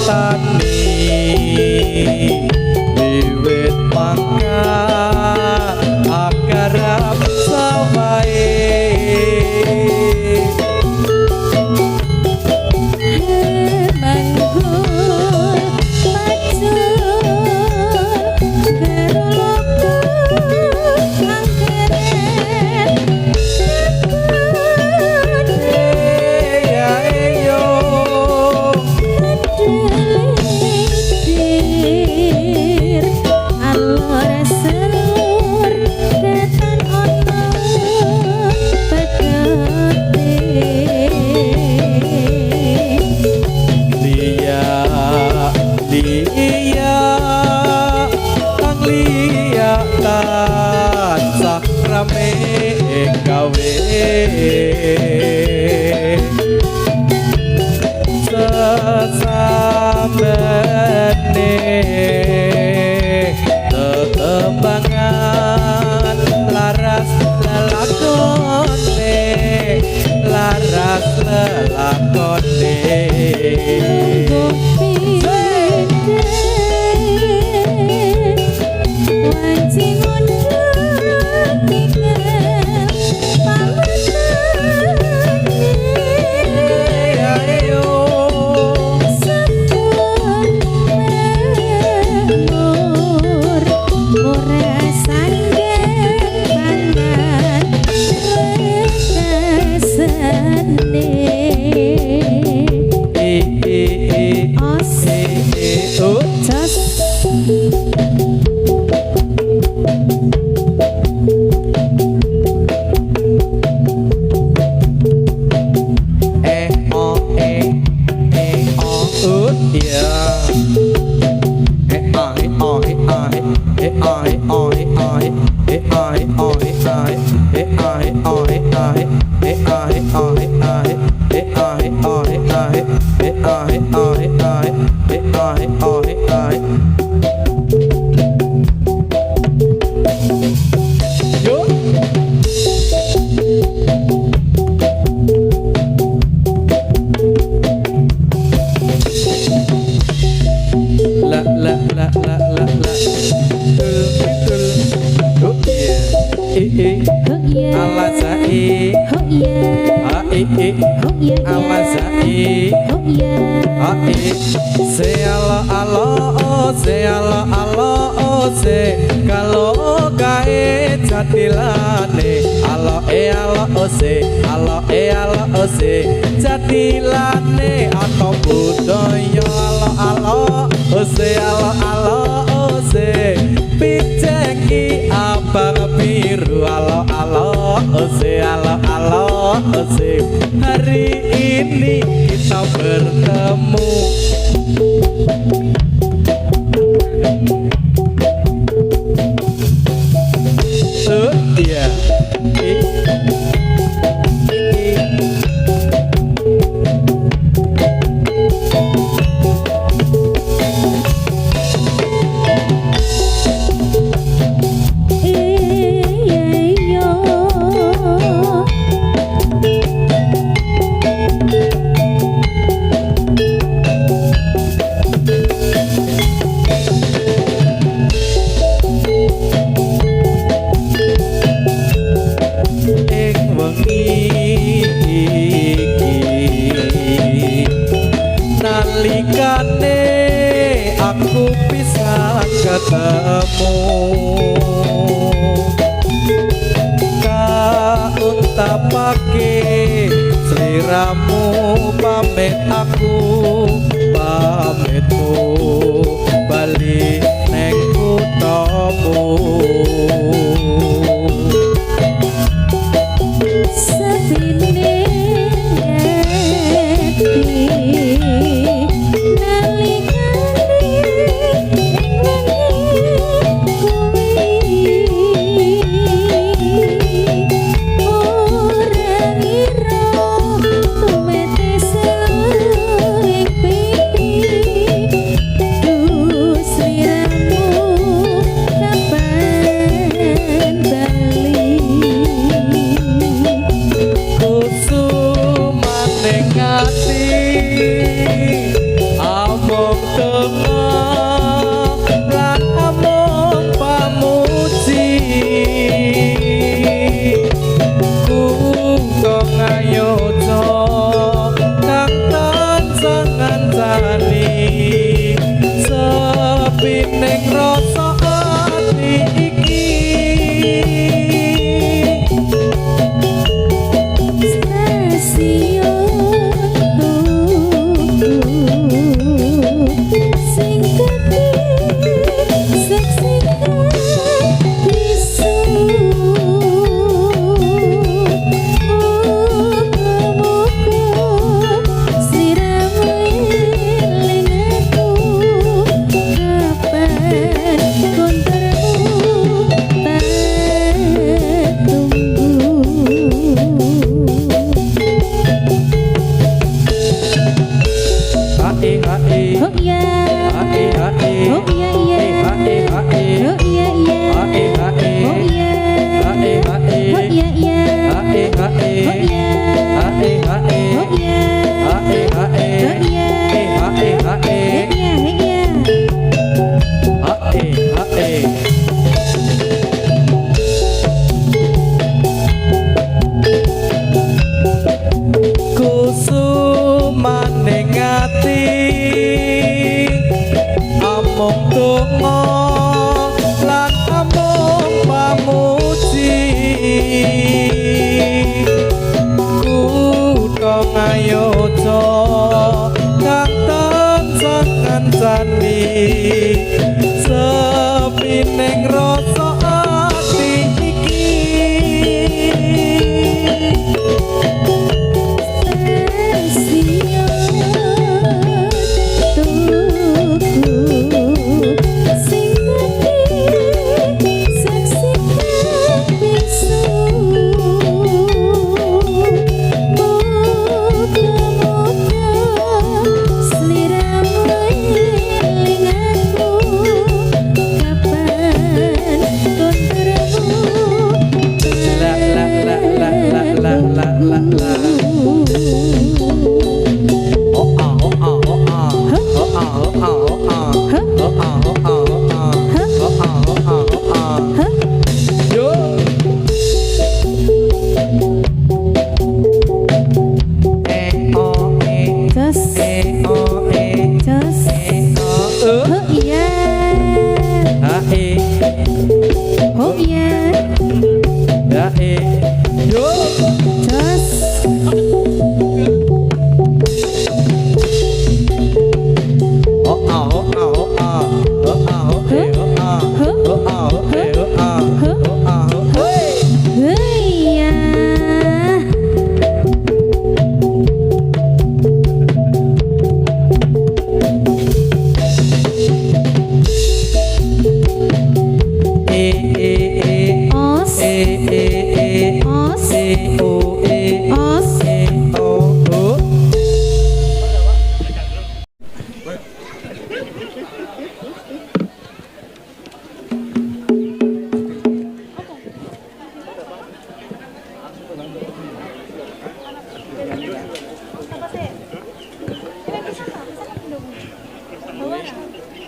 tani wiwit mangka agarap sawae gawe sesambene tetembangan laras lelakone laras lelakone kalau gae jatilane alo ose jatilane atau budaya alo ose piceki abang biru alo ose hari ini kita bertemu aku bisa ketemu kauntapake sliramu pamit aku pamitmu bali neng kuthamu wong tengah lan amung pamuji ku kok ngayojo kang tansah ngancani sepining rasa ati iki kusumaning ati amung donga lan amung pamuji kutha ngayojo kang tansah ngancani sepining rasa ati iki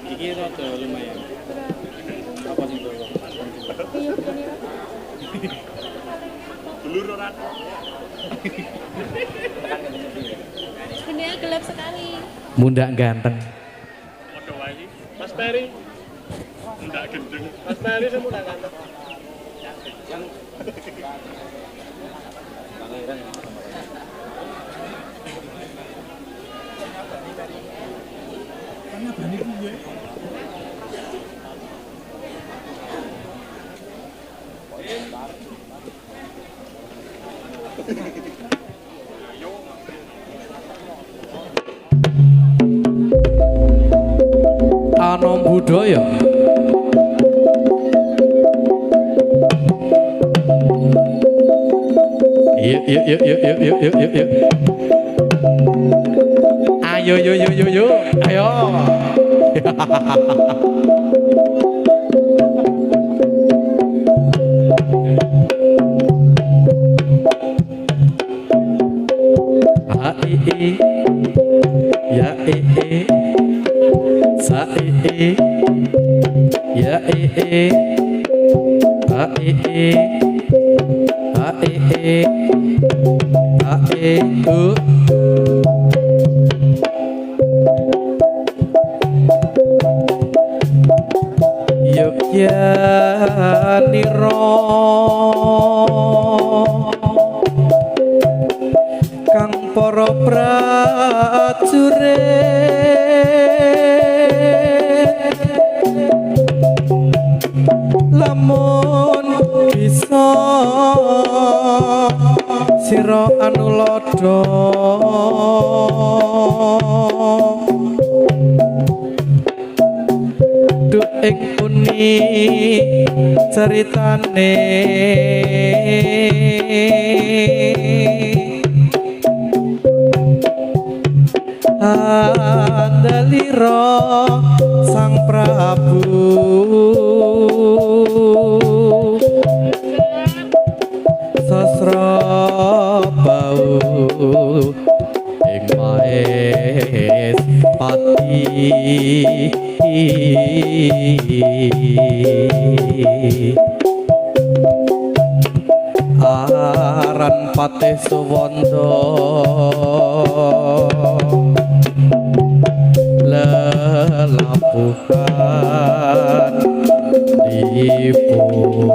Iki rada lumayan. Apa sing bawa? Dulur ora. Dunia gelap sekali. Mundak ganteng. Padha wae. Mas Peri. Mundak gendeng. Mas Peri sing mundak ganteng. Yang Pangeran. Karena bani piye? Anom budaya yuk. Ayo ayo. Ya sa ya ha Yogya niro kang para prajurit lamun bisa sira anulodo ing puni ceritane andalira sang Prabu sasra bau ing maes pati aran patih suwanda lelapuhan dipun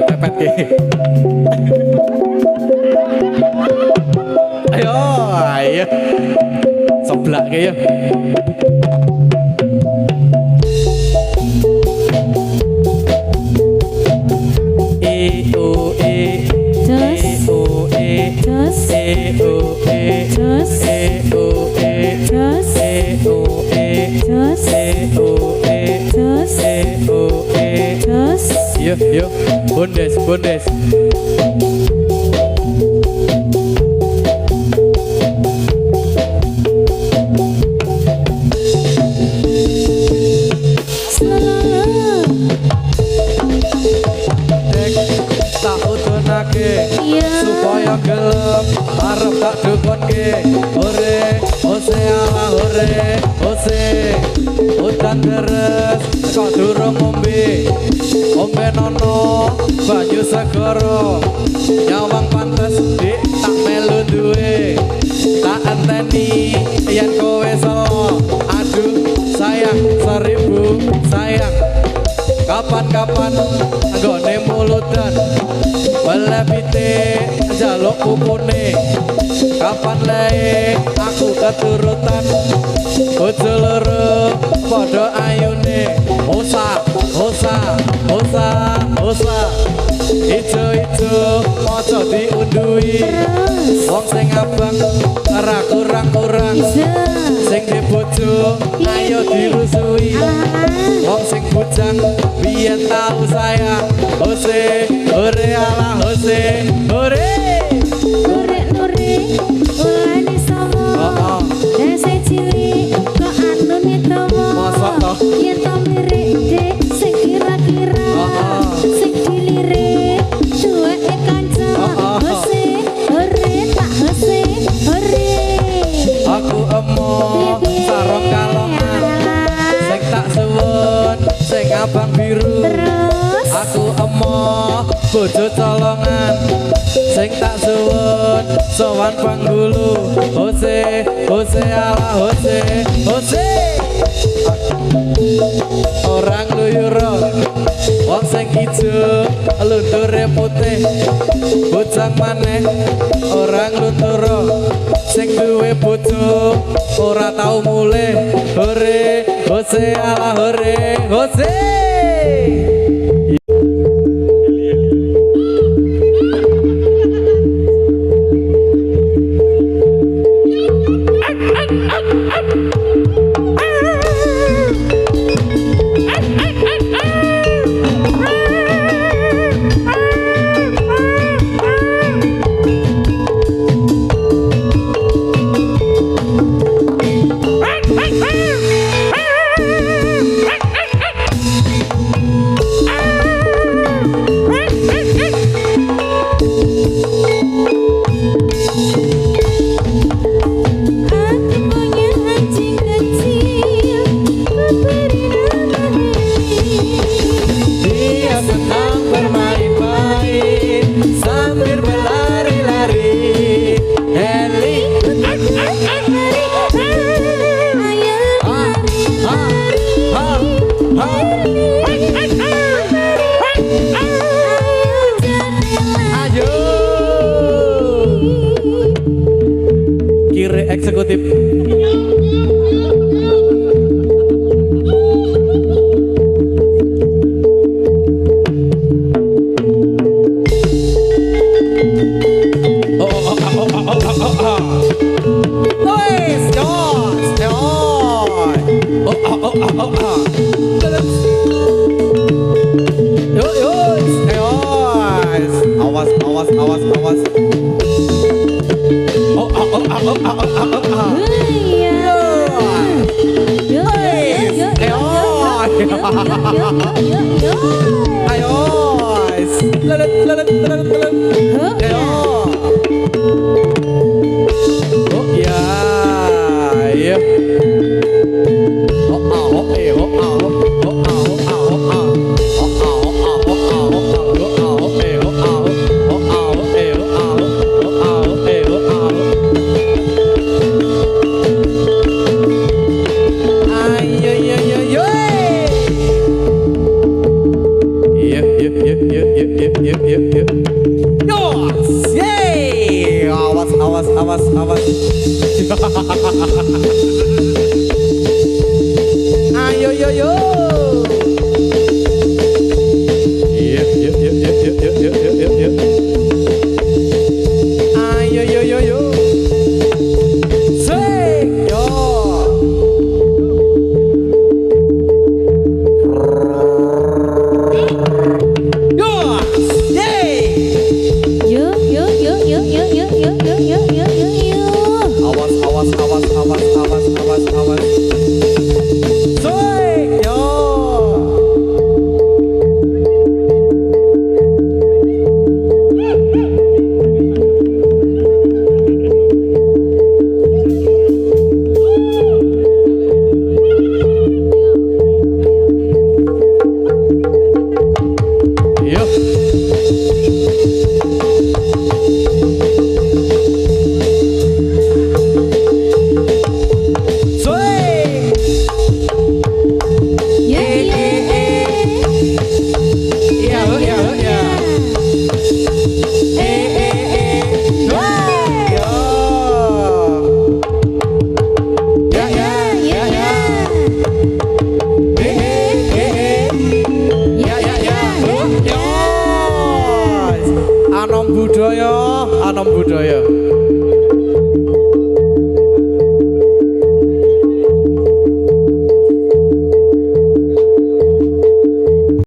pepet ke ayo seblak ke ya Yo, bondes. Tak utunake supaya gelem arep tak dukonke ore ose ala ore ose udan deres kok durung ngombe nono banyu segara nyawang pantes dik tak melu duwe tak enteni yen kowe selo aduh sayang seribu sayang kapan-kapan anggone muludan welebite njaluk pupune kapan lae aku keturutan bojo loro padha ayune osa ijo maca diundui wong sing abang ora kurang-kurang sing di bojo ayo dirusui wong sing bujang biyen tau sayang ose ore ala ose ore ulane sama dese cilik kok anune tomo mosok to yen to lirik dek sing kira-kira sing dilirik duweke kanca ose ore tak ose ore aku emoh sarung kalongan sing tak suwun sing abang biru aku emoh bojo colongan sing tak suwun sowan panggulu ose ala ose orang luyur wong Lunture putih bujang maneh orang lunturo sing duwe bojo ora tau mulih hore hose ala hore hose eksekutif. Ayo yo yo. Ayo yo yo yo. Sing yo. Yo. Yay. Yo yo yo yo yo yo yo yo yo yo yo. Awas. Sing yo. Anom budaya